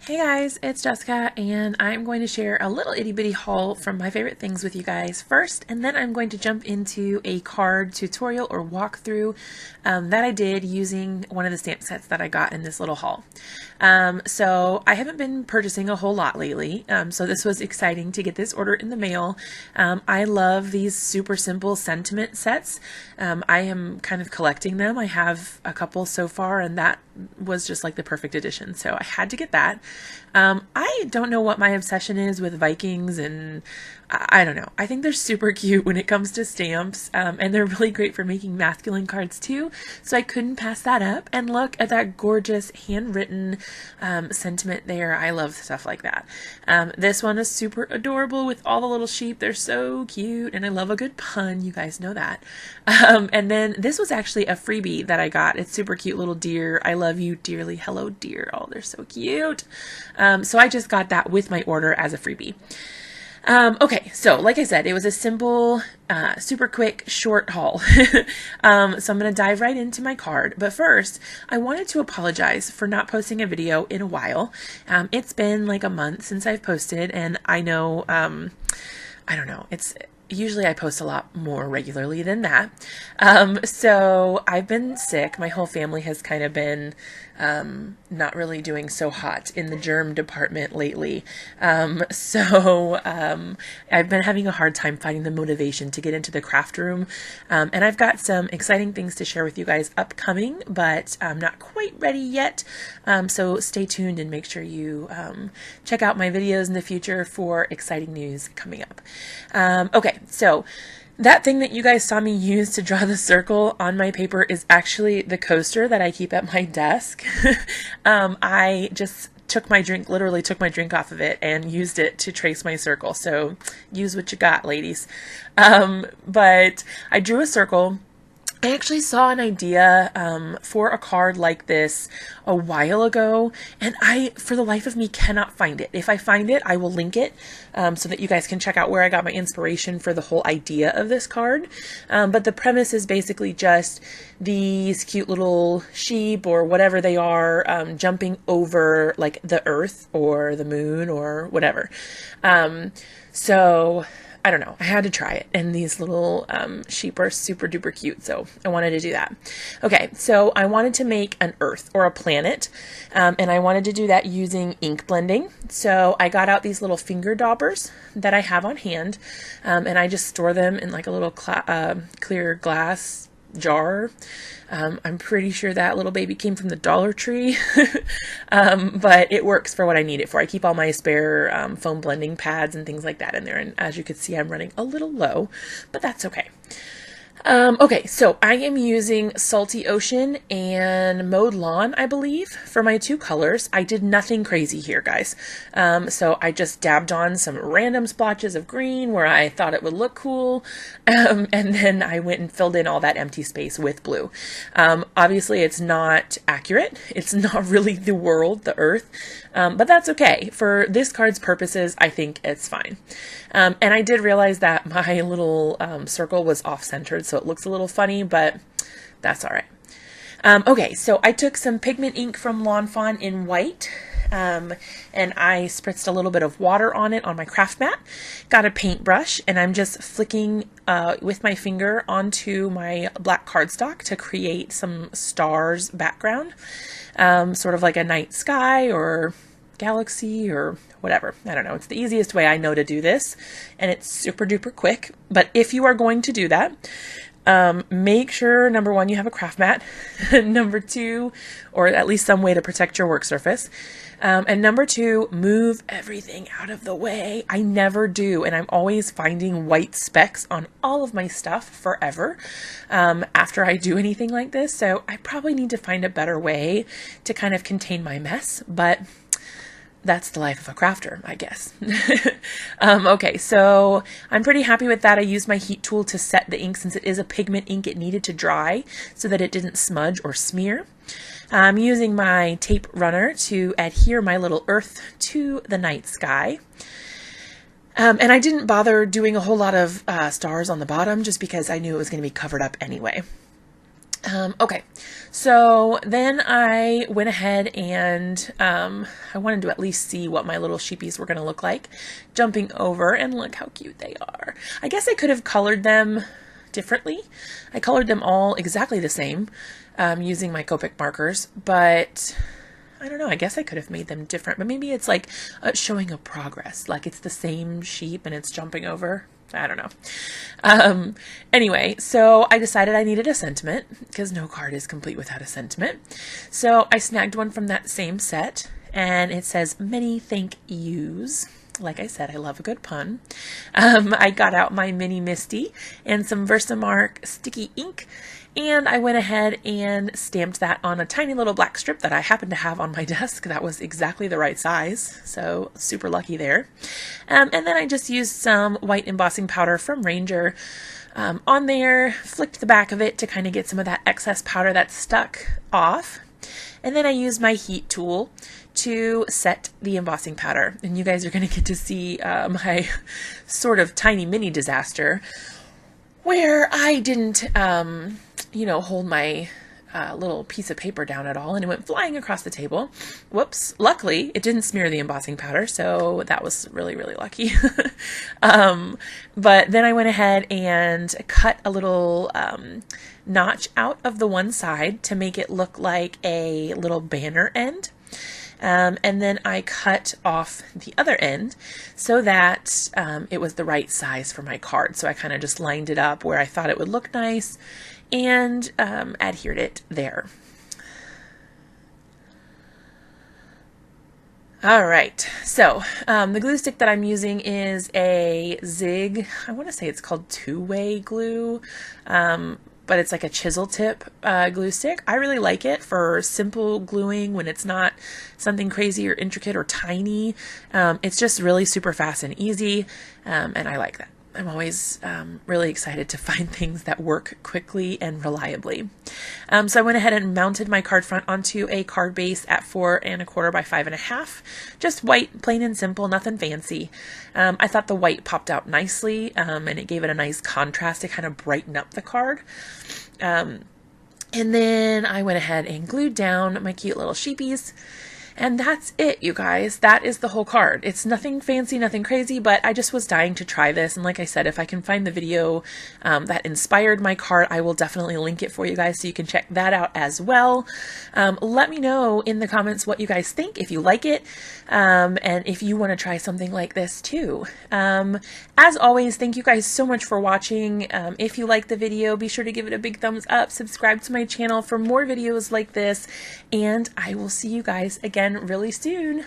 Hey guys, it's Jessica, and I'm going to share a little itty bitty haul from my favorite things with you guys first, and then I'm going to jump into a card tutorial or walkthrough that I did using one of the stamp sets that I got in this little haul. So I haven't been purchasing a whole lot lately, so this was exciting to get this order in the mail. I love these super simple sentiment sets. I am kind of collecting them. I have a couple so far, and that was just like the perfect addition, so I had to get that. I don't know what my obsession is with Vikings, and I don't know. I think they're super cute when it comes to stamps, and they're really great for making masculine cards too, so I couldn't pass that up. And look at that gorgeous handwritten sentiment there. I love stuff like that. This one is super adorable with all the little sheep. They're so cute, and I love a good pun. You guys know that. And then this was actually a freebie that I got. It's super cute little deer. I love you dearly. Hello, dear. Oh, they're so cute. So I just got that with my order as a freebie. Okay, so like I said, it was a simple, super quick, short haul. So I'm going to dive right into my card. But first, I wanted to apologize for not posting a video in a while. It's been like a month since I've posted, and I know, I don't know, usually I post a lot more regularly than that. So I've been sick. My whole family has kind of been not really doing so hot in the germ department lately. So I've been having a hard time finding the motivation to get into the craft room. And I've got some exciting things to share with you guys upcoming, but I'm not quite ready yet. So stay tuned and make sure you check out my videos in the future for exciting news coming up. Okay, so that thing that you guys saw me use to draw the circle on my paper is actually the coaster that I keep at my desk. I just literally took my drink off of it and used it to trace my circle. So use what you got, ladies. But I drew a circle. I actually saw an idea for a card like this a while ago, and I, for the life of me, cannot find it. If I find it, I will link it so that you guys can check out where I got my inspiration for the whole idea of this card. But the premise is basically just these cute little sheep or whatever they are jumping over like the earth or the moon or whatever. So I don't know. I had to try it, and these little sheep are super duper cute, so I wanted to do that. Okay, so I wanted to make an earth or a planet, and I wanted to do that using ink blending. So I got out these little finger daubers that I have on hand, and I just store them in like a little clear glass jar. I'm pretty sure that little baby came from the Dollar Tree, but it works for what I need it for. I keep all my spare foam blending pads and things like that in there, and as you can see, I'm running a little low, but that's okay. Okay, so I am using Salty Ocean and Mowed Lawn, I believe, for my two colors. I did nothing crazy here, guys. So I just dabbed on some random splotches of green where I thought it would look cool, and then I went and filled in all that empty space with blue. Obviously, it's not accurate. It's not really the world, the earth, but that's okay. For this card's purposes, I think it's fine. And I did realize that my little circle was off-centered, so it looks a little funny, but that's all right. Okay, so I took some pigment ink from Lawn Fawn in white, and I spritzed a little bit of water on it on my craft mat. Got a paintbrush, and I'm just flicking with my finger onto my black cardstock to create some stars background, sort of like a night sky or galaxy or whatever. I don't know. It's the easiest way I know to do this, and it's super duper quick. But if you are going to do that, make sure, number one, you have a craft mat, number two, or at least some way to protect your work surface, and number two, move everything out of the way. I never do, and I'm always finding white specks on all of my stuff forever after I do anything like this, so I probably need to find a better way to kind of contain my mess, but that's the life of a crafter, I guess. Okay, so I'm pretty happy with that. I used my heat tool to set the ink. Since it is a pigment ink, it needed to dry so that it didn't smudge or smear. I'm using my tape runner to adhere my little earth to the night sky. And I didn't bother doing a whole lot of stars on the bottom just because I knew it was going to be covered up anyway. Okay, so then I went ahead and I wanted to at least see what my little sheepies were going to look like jumping over, and look how cute they are. I guess I could have colored them differently. I colored them all exactly the same using my Copic markers, but I don't know, I guess I could have made them different, but maybe it's like showing a progress, like it's the same sheep and it's jumping over. I don't know. Anyway, so I decided I needed a sentiment because no card is complete without a sentiment. So I snagged one from that same set, and it says many thank yous. Like I said, I love a good pun. I got out my mini Misty and some Versamark sticky ink, and I went ahead and stamped that on a tiny little black strip that I happened to have on my desk. That was exactly the right size, so super lucky there. And then I just used some white embossing powder from Ranger on there, flicked the back of it to kind of get some of that excess powder that's stuck off. And then I used my heat tool to set the embossing powder. And you guys are going to get to see my sort of tiny mini disaster where I didn't, hold my little piece of paper down at all, and it went flying across the table. Whoops. Luckily, it didn't smear the embossing powder, so that was really, really lucky. But then I went ahead and cut a little notch out of the one side to make it look like a little banner end. And then I cut off the other end so that it was the right size for my card. So I kind of just lined it up where I thought it would look nice and adhered it there. All right, so the glue stick that I'm using is a Zig, I want to say it's called two-way glue, but it's like a chisel tip glue stick. I really like it for simple gluing when it's not something crazy or intricate or tiny. It's just really super fast and easy, and I like that. I'm always really excited to find things that work quickly and reliably. So I went ahead and mounted my card front onto a card base at 4 1/4 by 5 1/2. Just white, plain and simple, nothing fancy. I thought the white popped out nicely, and it gave it a nice contrast to kind of brighten up the card. And then I went ahead and glued down my cute little sheepies. And that's it, you guys. That is the whole card. It's nothing fancy, nothing crazy, but I just was dying to try this. And like I said, if I can find the video that inspired my card, I will definitely link it for you guys so you can check that out as well. Let me know in the comments what you guys think, if you like it, and if you want to try something like this too. As always, thank you guys so much for watching. If you like the video, be sure to give it a big thumbs up, subscribe to my channel for more videos like this, and I will see you guys again really soon.